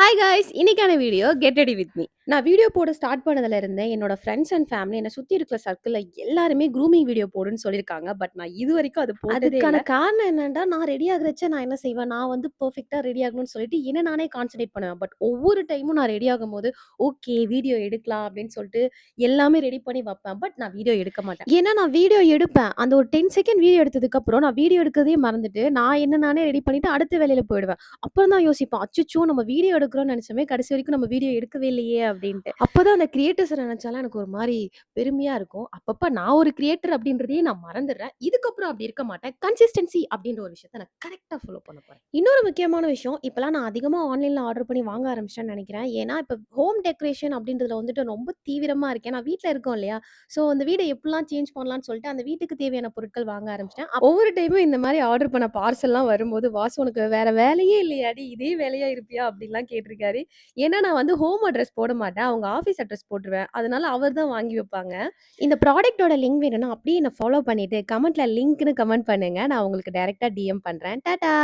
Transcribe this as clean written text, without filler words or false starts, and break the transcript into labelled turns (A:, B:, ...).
A: Hi guys! இன்னைக்கான video get ready with me. நான் video போட ஸ்டார்ட் பண்ணதுல இருந்தே என்னோட ஃப்ரெண்ட்ஸ் அண்ட் ஃபேமிலி என்ன சுத்தி இருக்கிற சர்க்கிள்ல எல்லாருமே க்ரூமிங் வீடியோ போடுன்னு சொல்லியிருக்காங்க. பட் நான் இதுவரைக்கும் அது போட்டதே
B: அதுக்கான
A: இல்ல.
B: காரணம் என்னன்னா, நான் ரெடி ஆகுறச்ச நான் என்ன செய்வேன், நான் வந்து பெர்ஃபெக்ட்டா ரெடி ஆகணும்னு சொல்லிட்டு என்ன நானே கான்சன்ட்ரேட் பண்ணுவேன். பட் ஒவ்வொரு டைமும் நான் ரெடி ஆகும்போது, ஓகே வீடியோ எடுக்கலாம் அப்படின்னு சொல்லிட்டு எல்லாமே ரெடி பண்ணி வப்பேன். பட் நான் வீடியோ எடுக்க மாட்டேன். ஏன்னா நான் வீடியோ எடுப்பேன். அந்த ஒரு 10 செகண்ட் வீடியோ எடுத்ததுக்கப்புறம் நான் வீடியோ எடுக்கிறதையே மறந்துட்டு, நான் என்ன நானே ரெடி பண்ணிட்டு அடுத்த வேலையில போயிடுவேன். அப்புறம் தான் யோசிப்பேன், அச்சச்சோ! நம்ம வீடியோ எடுக்கிறோம்னு நெனச்சோமே, கடைசி வரைக்கும் நம்ம வீடியோ எடுக்கவே இல்லையே அப்படின்ட்டு. அப்பதான் அந்த கிரியேட்டர்ஸ நெனச்சாலாம் எனக்கு ஒரு மாரி பெருமையா இருக்கும். அப்பப்ப நான் ஒரு கிரியேட்டர் அப்படின்றதையே நான் மறந்துடுறேன். இதுக்கப்புறம் அப்படி இருக்க மாட்டேன். கன்சிஸ்டன்சி அப்படின்ற ஒரு விஷயத்த நான் கரெக்ட்டா ஃபாலோ பண்ண போறேன். இன்னொரு முக்கியமான விஷயம், இப்பலாம் நான் அதிகமா ஆன்லைன்ல ஆர்டர் பண்ணி வாங்க ஆரம்பிச்சுட்டேன்னு நெனைக்கிறேன். ஏன்னா, இப்ப ஹோம் டெக்கரேஷன் அப்படின்றதுல வந்துட்டு ரொம்ப தீவிரமா இருக்கேன். நான் வீட்ல இருக்கோம் இல்லையா? ஸோ அந்த வீட எப்படிலாம் சேஞ்ச் பண்ணலாம்னு சொல்லிட்டு, அந்த வீட்டுக்கு தேவையான பொருட்கள் வாங்க ஆரம்பிச்சுட்டேன். ஒவ்வொரு டைமும் இந்த மாரி ஆர்டர் பண்ண பார்சல்லாம் வரும்போது, "வாசு உனக்கு வேற வேலையே இல்லையாடி? இதே வேலையா இருப்பியா?" அப்படின்லாம் கேட்டிருக்காரு. ஏன்னா, நான் வந்து ஹோம் அட்ரஸ் போட மாட்டேன். அவங்க ஆஃபீஸ் அட்ரஸ் போட்டுருவேன். அதனால அவர் தான் வாங்கி வைப்பாங்க. இந்த ப்ராடக்ட்டோட லிங்க் வேணும்னா, அப்படியே என்ன ஃபாலோ பண்ணிட்டு, கமெண்ட்ல லிங்க்ன்னு கமெண்ட் பண்ணுங்க. நான் உங்களுக்கு டைரக்ட்டா டிஎம் பண்றேன். டாடா!